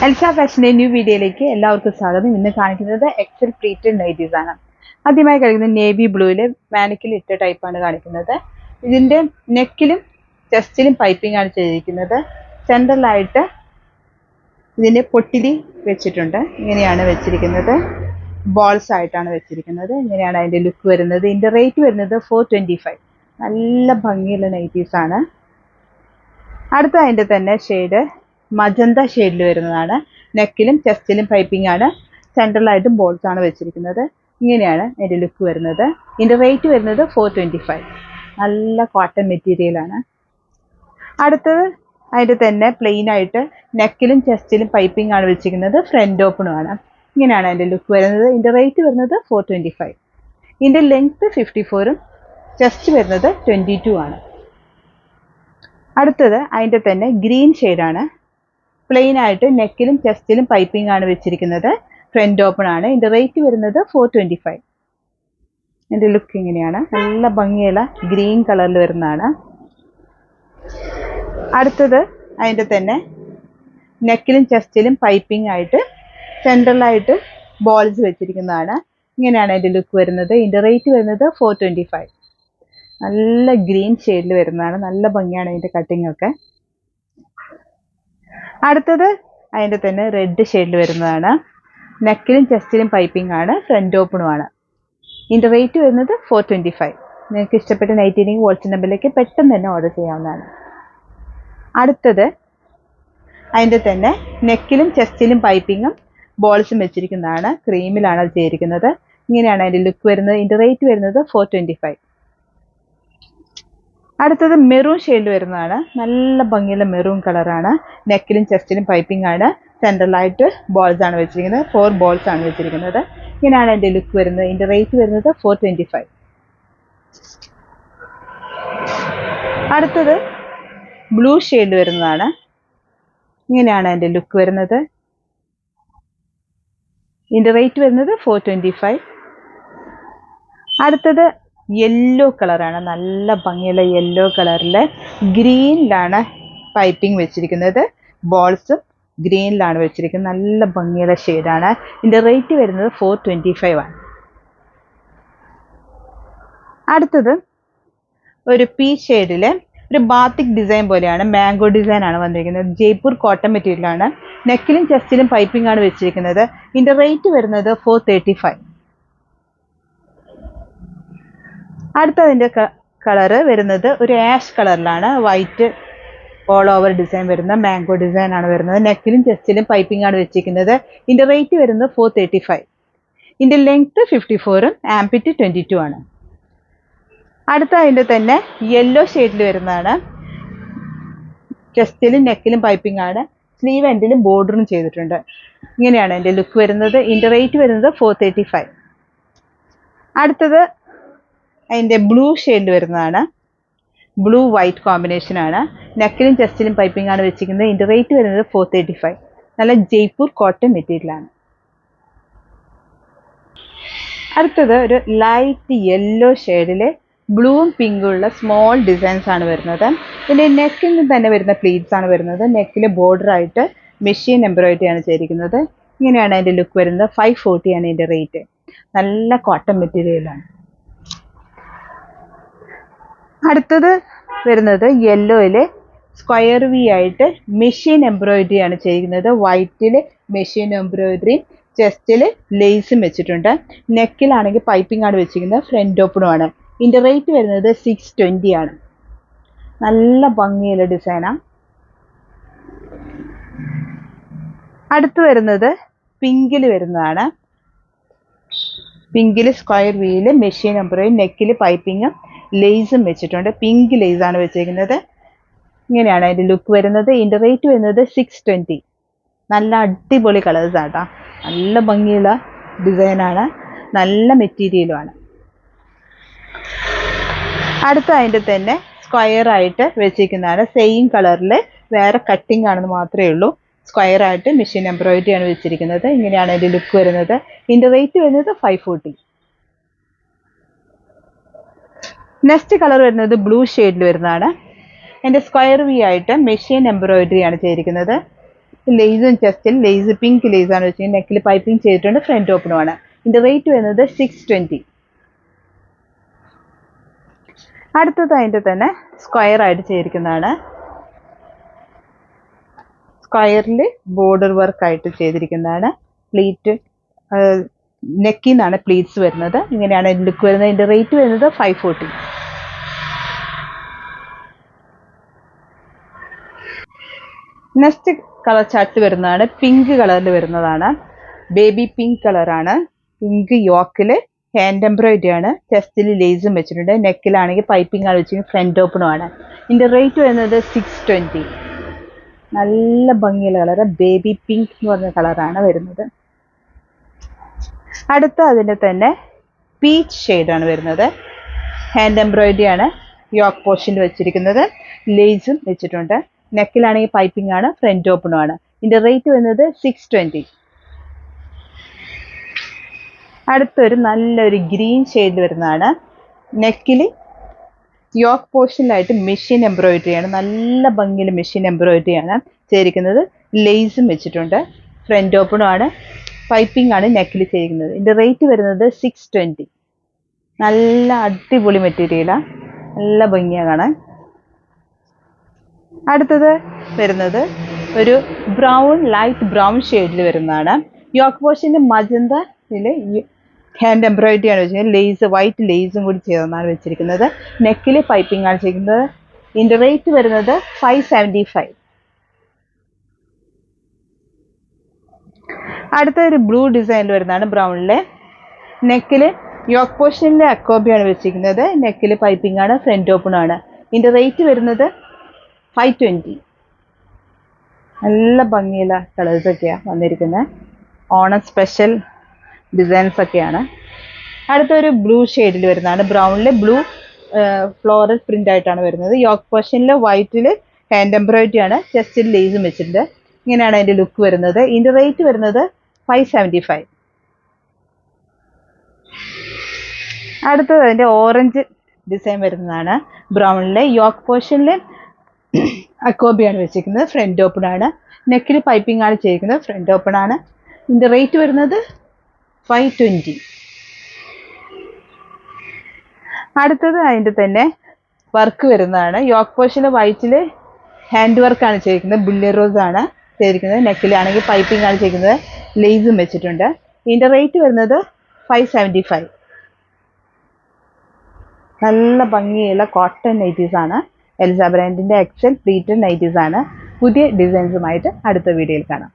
Elsa ഫാഷൻ്റെ new വീഡിയോയിലേക്ക് എല്ലാവർക്കും സ്വാഗതം. ഇന്ന് കാണിക്കുന്നത് എക്സൽ പ്ലീറ്റഡ് നൈറ്റീസ് ആണ്. ആദ്യമായി കാണിക്കുന്നത് നേവി ബ്ലൂവിൽ മാനിക്കിൽ ഇട്ട ടൈപ്പാണ് കാണിക്കുന്നത്. ഇതിൻ്റെ നെക്കിലും ചെസ്റ്റിലും പൈപ്പിംഗ് ആണ് ചെയ്തിരിക്കുന്നത്. സെൻട്രലായിട്ട് ഇതിൻ്റെ പൊട്ടിലി വെച്ചിട്ടുണ്ട്. ഇങ്ങനെയാണ് വെച്ചിരിക്കുന്നത്. ബോൾസ് ആയിട്ടാണ് വെച്ചിരിക്കുന്നത്. ഇങ്ങനെയാണ് അതിൻ്റെ ലുക്ക് വരുന്നത്. ഇതിൻ്റെ റേറ്റ് വരുന്നത് 425. നല്ല ഭംഗിയുള്ള നൈറ്റീസ് ആണ്. അടുത്ത അതിൻ്റെ തന്നെ ഷെയ്ഡ് മജന്ത ഷെയ്ഡിൽ വരുന്നതാണ്. നെക്കിലും ചെസ്റ്റിലും പൈപ്പിംഗ് ആണ്. സെൻട്രലായിട്ട് ബോൾസ് ആണ് വെച്ചിരിക്കുന്നത്. ഇങ്ങനെയാണ് അതിൻ്റെ ലുക്ക് വരുന്നത്. ഇതിൻ്റെ റേറ്റ് വരുന്നത് 425. നല്ല കോട്ടൺ മെറ്റീരിയലാണ്. അടുത്തത് അതിൻ്റെ തന്നെ പ്ലെയിൻ ആയിട്ട് നെക്കിലും ചെസ്റ്റിലും പൈപ്പിംഗ് ആണ് വെച്ചിരിക്കുന്നത്. ഫ്രണ്ട് ഓപ്പണും ആണ്. ഇങ്ങനെയാണ് അതിൻ്റെ ലുക്ക് വരുന്നത്. ഇതിൻ്റെ റേറ്റ് വരുന്നത് 425. ഇതിൻ്റെ ലെങ്ത്ത് 54ഉം ചെസ്റ്റ് വരുന്നത് 22 ആണ്. അടുത്തത് അതിൻ്റെ തന്നെ ഗ്രീൻ ഷെയ്ഡാണ്. പ്ലെയിൻ ആയിട്ട് നെക്കിലും ചെസ്റ്റിലും പൈപ്പിംഗ് ആണ് വെച്ചിരിക്കുന്നത്. ഫ്രണ്ട് ഓപ്പൺ ആണ്. ഇതിൻ്റെ റേറ്റ് വരുന്നത് 425. ഇതിൻ്റെ ലുക്ക് ഇങ്ങനെയാണ്. നല്ല ഭംഗിയുള്ള ഗ്രീൻ കളറിൽ വരുന്നതാണ്. അടുത്തത് അതിൻ്റെ തന്നെ നെക്കിലും ചെസ്റ്റിലും പൈപ്പിംഗ് ആയിട്ട് സെൻട്രലായിട്ട് ബോൾസ് വെച്ചിരിക്കുന്നതാണ്. ഇങ്ങനെയാണ് അതിൻ്റെ ലുക്ക് വരുന്നത്. ഇതിൻ്റെ റേറ്റ് വരുന്നത് 425. നല്ല ഗ്രീൻ ഷെയ്ഡിൽ വരുന്നതാണ്. നല്ല ഭംഗിയാണ് അതിൻ്റെ കട്ടിംഗ് ഒക്കെ. അടുത്തത് അതിൻ്റെ തന്നെ റെഡ് ഷെയ്ഡിൽ വരുന്നതാണ്. നെക്കിലും ചെസ്റ്റിലും പൈപ്പിംഗ് ആണ്. ഫ്രണ്ട് ഓപ്പണും ആണ്. ഇതിൻ്റെ റേറ്റ് വരുന്നത് 425. നിങ്ങൾക്ക് ഇഷ്ടപ്പെട്ട നൈറ്റിനെങ്കിൽ വാട്സ്ആപ്പ് നമ്പറിലേക്ക് പെട്ടെന്ന് തന്നെ ഓർഡർ ചെയ്യാവുന്നതാണ്. അടുത്തത് അതിൻ്റെ തന്നെ നെക്കിലും ചെസ്റ്റിലും പൈപ്പിങ്ങും ബോൾസും വെച്ചിരിക്കുന്നതാണ്. ക്രീമിലാണ് അത് ചെയ്തിരിക്കുന്നത്. ഇങ്ങനെയാണ് അതിൻ്റെ ലുക്ക് വരുന്നത്. ഇതിൻ്റെ റേറ്റ് വരുന്നത് 425. അടുത്തത് മെറൂൺ ഷെയ്ഡിൽ വരുന്നതാണ്. നല്ല ഭംഗിയുള്ള മെറൂൺ കളറാണ്. നെക്കിലും ചെസ്റ്റിലും പൈപ്പിംഗ് ആണ്. സെൻട്രലായിട്ട് ബോൾസ് ആണ് വെച്ചിരിക്കുന്നത്. 4 ബോൾസ് ആണ് വെച്ചിരിക്കുന്നത്. ഇങ്ങനെയാണ് എൻ്റെ ലുക്ക് വരുന്നത്. ഇതിൻ്റെ റേറ്റ് വരുന്നത് 425. അടുത്തത് ബ്ലൂ ഷെയ്ഡിൽ വരുന്നതാണ്. ഇങ്ങനെയാണ് എൻ്റെ ലുക്ക് വരുന്നത്. ഇതിൻ്റെ റേറ്റ് വരുന്നത് 425. അടുത്തത് യെല്ലോ കളറാണ്. നല്ല ഭംഗിയുള്ള യെല്ലോ കളറിൽ ഗ്രീനിലാണ് പൈപ്പിംഗ് വെച്ചിരിക്കുന്നത്. ബോൾസും ഗ്രീനിലാണ് വെച്ചിരിക്കുന്നത്. നല്ല ഭംഗിയുള്ള ഷെയ്ഡാണ്. ഇതിൻ്റെ റേറ്റ് വരുന്നത് 425 ആണ്. അടുത്തത് ഒരു പീ ഷെയ്ഡിൽ ഒരു ബാത്തിക് ഡിസൈൻ പോലെയാണ്. മാംഗോ ഡിസൈൻ ആണ് വന്നിരിക്കുന്നത്. ജയ്പൂർ കോട്ടൺ മെറ്റീരിയലാണ്. നെക്കിലും ചെസ്റ്റിലും പൈപ്പിംഗ് ആണ് വെച്ചിരിക്കുന്നത്. ഇതിൻ്റെ റേറ്റ് വരുന്നത് 435. അടുത്തതിൻ്റെ കളറ് വരുന്നത് ഒരു ആഷ് കളറിലാണ്. വൈറ്റ് ഓൾ ഓവർ ഡിസൈൻ വരുന്ന മാംഗോ ഡിസൈൻ ആണ് വരുന്നത്. നെക്കിലും ചെസ്റ്റിലും പൈപ്പിംഗ് ആണ് വെച്ചിരിക്കുന്നത്. ഇതിൻ്റെ റേറ്റ് വരുന്നത് 435. ഇതിൻ്റെ ലെങ്ത്ത് 54ഉം ആംപിറ്റ് 22 ആണ്. അടുത്ത അതിൻ്റെ തന്നെ യെല്ലോ ഷെയ്ഡിൽ വരുന്നതാണ്. ചെസ്റ്റിലും നെക്കിലും പൈപ്പിംഗ് ആണ്. സ്ലീവ് എൻഡിലും ബോർഡറും ചെയ്തിട്ടുണ്ട്. ഇങ്ങനെയാണ് എൻ്റെ ലുക്ക് വരുന്നത്. ഇതിൻ്റെ റേറ്റ് വരുന്നത് 435. അടുത്തത് അതിൻ്റെ ബ്ലൂ ഷെയ്ഡിൽ വരുന്നതാണ്. ബ്ലൂ വൈറ്റ് കോമ്പിനേഷൻ ആണ്. നെക്കിലും ചെസ്റ്റിലും പൈപ്പിംഗ് ആണ് വെച്ചിരിക്കുന്നത്. ഇതിൻ്റെ റേറ്റ് വരുന്നത് 435. നല്ല ജയ്പൂർ കോട്ടൺ മെറ്റീരിയലാണ്. അടുത്തത് ഒരു ലൈറ്റ് യെല്ലോ ഷെയ്ഡിൽ ബ്ലൂവും പിങ്കും ഉള്ള സ്മോൾ ഡിസൈൻസ് ആണ് വരുന്നത്. ഇതിൻ്റെ നെക്കിൽ നിന്ന് തന്നെ വരുന്ന പ്ലീറ്റ്സ് ആണ് വരുന്നത്. നെക്കിൽ ബോർഡറായിട്ട് മെഷീൻ എംബ്രോയിഡറി ആണ് ചെയ്തിരിക്കുന്നത്. ഇങ്ങനെയാണ് അതിൻ്റെ ലുക്ക് വരുന്നത്. 540 ആണ് ഇതിൻ്റെ റേറ്റ്. നല്ല കോട്ടൺ മെറ്റീരിയലാണ്. അടുത്തത് വരുന്നത് യെല്ലോയിൽ സ്ക്വയർ വി ആയിട്ട് മെഷീൻ എംബ്രോയിഡറി ആണ് ചെയ്യുന്നത്. വൈറ്റിൽ മെഷീൻ എംബ്രോയിഡറി, ചെസ്റ്റിൽ ലേസും വെച്ചിട്ടുണ്ട്. നെക്കിലാണെങ്കിൽ പൈപ്പിംഗ് ആണ് വെച്ചിരിക്കുന്നത്. ഫ്രണ്ട് ഓപ്പണും ആണ്. ഇതിൻ്റെ റേറ്റ് വരുന്നത് 620 ആണ്. നല്ല ഭംഗിയുള്ള ഡിസൈനാണ്. അടുത്ത് വരുന്നത് പിങ്കിൽ വരുന്നതാണ്. പിങ്കിൽ സ്ക്വയർ വിയിൽ മെഷീൻ എംബ്രോയിഡറി, നെക്കിൽ പൈപ്പിങ്ങും ലേസും വെച്ചിട്ടുണ്ട്. പിങ്ക് ലേസാണ് വെച്ചിരിക്കുന്നത്. ഇങ്ങനെയാണ് അതിൻ്റെ ലുക്ക് വരുന്നത്. ഇതിൻ്റെ റേറ്റ് വരുന്നത് 620. നല്ല അടിപൊളി കളേഴ്സ് ആട്ടോ. നല്ല ഭംഗിയുള്ള ഡിസൈനാണ്. നല്ല മെറ്റീരിയലുമാണ്. അടുത്ത അതിൻ്റെ തന്നെ സ്ക്വയർ ആയിട്ട് വെച്ചിരിക്കുന്നതാണ്. സെയിം കളറിൽ വേറെ കട്ടിംഗ് ആണെന്ന് മാത്രമേ ഉള്ളൂ. സ്ക്വയർ ആയിട്ട് മെഷീൻ എംബ്രോയിഡറി ആണ് വെച്ചിരിക്കുന്നത്. ഇങ്ങനെയാണ് അതിൻ്റെ ലുക്ക് വരുന്നത്. ഇതിൻ്റെ റേറ്റ് വരുന്നത് 540. നെക്സ്റ്റ് കളർ വരുന്നത് ബ്ലൂ ഷെയ്ഡിൽ വരുന്നതാണ്. എൻ്റെ സ്ക്വയർ വി ആയിട്ട് മെഷീൻ എംബ്രോയിഡറി ആണ് ചെയ്തിരിക്കുന്നത്. ലേസും ചെസ്റ്റിൽ ലേസ് പിങ്ക് ലേസ് ആണ് വെച്ചിരിക്കുന്നത്. നെക്കിൽ പൈപ്പിംഗ് ചെയ്തിട്ടുണ്ട്, ഫ്രണ്ട് ഓപ്പണുമാണ്. ഇതിന്റെ റേറ്റ് വരുന്നത് 620. അടുത്തത് അതിൻ്റെ തന്നെ സ്ക്വയർ ആയിട്ട് ചെയ്തിരിക്കുന്നതാണ്. സ്ക്വയറിൽ ബോർഡർ വർക്ക് ആയിട്ട് ചെയ്തിരിക്കുന്നതാണ്. പ്ലീറ്റ് നെക്കിൽ നിന്നാണ് പ്ലീറ്റ്സ് വരുന്നത്. ഇങ്ങനെയാണ് ലുക്ക് വരുന്നത്. ഇതിന്റെ റേറ്റ് വരുന്നത് 540. നെക്സ്റ്റ് കളർ ചാർട്ട് വരുന്നതാണ് പിങ്ക് കളറിൽ വരുന്നതാണ്. ബേബി പിങ്ക് കളറാണ്. പിങ്ക് യോക്കില് ഹാൻഡ് എംബ്രോയിഡറി ആണ്. ചെസ്റ്റിൽ ലേസും വെച്ചിട്ടുണ്ട്. നെക്കിലാണെങ്കിൽ പൈപ്പിംഗ് ആണ് വെച്ചിരിക്കുന്നത്, ഫ്രണ്ട് ഓപ്പണും ആണ്. ഇതിന്റെ റേറ്റ് വരുന്നത് 620. നല്ല ഭംഗിയുള്ള കളർ, ബേബി പിങ്ക് എന്ന് പറഞ്ഞ കളറാണ് വരുന്നത്. അടുത്ത അതിൻ്റെ തന്നെ പീച്ച് ഷെയ്ഡാണ് വരുന്നത്. ഹാൻഡ് എംബ്രോയിഡറി ആണ് യോക്ക് പോർഷനിൽ വെച്ചിരിക്കുന്നത്. ലേസും വെച്ചിട്ടുണ്ട്. നെക്കിലാണെങ്കിൽ പൈപ്പിംഗ് ആണ്, ഫ്രണ്ട് ഓപ്പണും ആണ്. ഇതിന്റെ റേറ്റ് വരുന്നത് 620. അടുത്തൊരു നല്ലൊരു ഗ്രീൻ ഷെയ്ഡിൽ വരുന്നതാണ്. നെക്കിൽ യോക്ക് പോർഷനിലായിട്ട് മെഷീൻ എംബ്രോയിഡറി ആണ്. നല്ല ഭംഗിയിൽ മെഷീൻ എംബ്രോയിഡറി ആണ് ചെയ്തിരിക്കുന്നത്. ലേസും വെച്ചിട്ടുണ്ട്, ഫ്രണ്ട് ഓപ്പണും ആണ്. പൈപ്പിംഗ് ആണ് നെക്കിൽ ചെയ്തിരിക്കുന്നത്. ഇതിന്റെ റേറ്റ് വരുന്നത് 620. നല്ല അടിപൊളി മെറ്റീരിയലാണ്, നല്ല ഭംഗിയാണ് കാണാൻ. അടുത്തത് വരുന്നത് ഒരു ബ്രൗൺ, ലൈറ്റ് ബ്രൗൺ ഷെയ്ഡിൽ വരുന്നതാണ്. യോക്ക് പോർഷനിൽ മജന്തയിൽ ഹാൻഡ് എംബ്രോയിഡറി ആണ് വെച്ചിരിക്കുന്നത്. ലേസ്, വൈറ്റ് ലേസും കൂടി ചേർന്നാണ് വെച്ചിരിക്കുന്നത്. നെക്കിൽ പൈപ്പിംഗ് ആണ് ചെയ്യുന്നത്. ഇതിന്റെ റേറ്റ് വരുന്നത് 575. അടുത്ത ഒരു ബ്ലൂ ഡിസൈനിൽ വരുന്നതാണ്. ബ്രൗണിലെ നെക്കിൽ യോക്ക് പോർഷനിലെ അക്കോബിയാണ് വെച്ചിരിക്കുന്നത്. നെക്കിൽ പൈപ്പിംഗ് ആണ്, ഫ്രണ്ട് ഓപ്പൺ ആണ്. ഇതിന്റെ റേറ്റ് വരുന്നത് 520. നല്ല ഭംഗിയുള്ള കളേഴ്സ് ഒക്കെയാണ് വന്നിരിക്കുന്നത്. ഓണം സ്പെഷ്യൽ ഡിസൈൻസ് ഒക്കെയാണ്. അടുത്തൊരു ബ്ലൂ ഷെയ്ഡിൽ വരുന്നതാണ്. ബ്രൗണിൽ ബ്ലൂ ഫ്ലോറൽ പ്രിന്റ് ആയിട്ടാണ് വരുന്നത്. യോക്ക് പോർഷനിൽ വൈറ്റിൽ ഹാൻഡ് എംബ്രോയിഡറി ആണ്. ചെസ്റ്റിൽ ലേസും വെച്ചിട്ടുണ്ട്. ഇങ്ങനെയാണ് അതിന്റെ ലുക്ക് വരുന്നത്. ഇതിന്റെ റേറ്റ് വരുന്നത് 575. അടുത്തത് അതിന്റെ ഓറഞ്ച് ഡിസൈൻ വരുന്നതാണ്. ബ്രൗണിലെ യോക്ക് പോർഷനിൽ അക്കോബിയാണ് വെച്ചിരിക്കുന്നത്, ഫ്രണ്ട് ഓപ്പൺ ആണ്. നെക്കിൽ പൈപ്പിംഗ് ആണ് ചെയ്തിരിക്കുന്നത്, ഫ്രണ്ട് ഓപ്പൺ ആണ്. ഇതിന്റെ റേറ്റ് വരുന്നത് 520. അടുത്തത് അതിൻ്റെ തന്നെ വർക്ക് വരുന്നതാണ്. യോക്ക് പോർഷനിൽ വൈറ്റിൽ ഹാൻഡ് വർക്കാണ് ചെയ്തിരിക്കുന്നത്. ബുള്ളി റോസ് ആണ് ചെയ്തിരിക്കുന്നത്. നെക്കിലാണെങ്കിൽ പൈപ്പിംഗ് ആണ് ചെയ്തിരിക്കുന്നത്, ലേസും വെച്ചിട്ടുണ്ട്. ഇതിന്റെ റേറ്റ് വരുന്നത് 575. നല്ല ഭംഗിയുള്ള കോട്ടൺ നൈറ്റീസ് ആണ്. എൽസ ബ്രാൻഡിന്റെ എക്സൽ പ്ലീറ്റഡ് നൈറ്റീസ് ആണ്. പുതിയ ഡിസൈൻസുമായിട്ട് അടുത്ത വീഡിയോയിൽ കാണാം.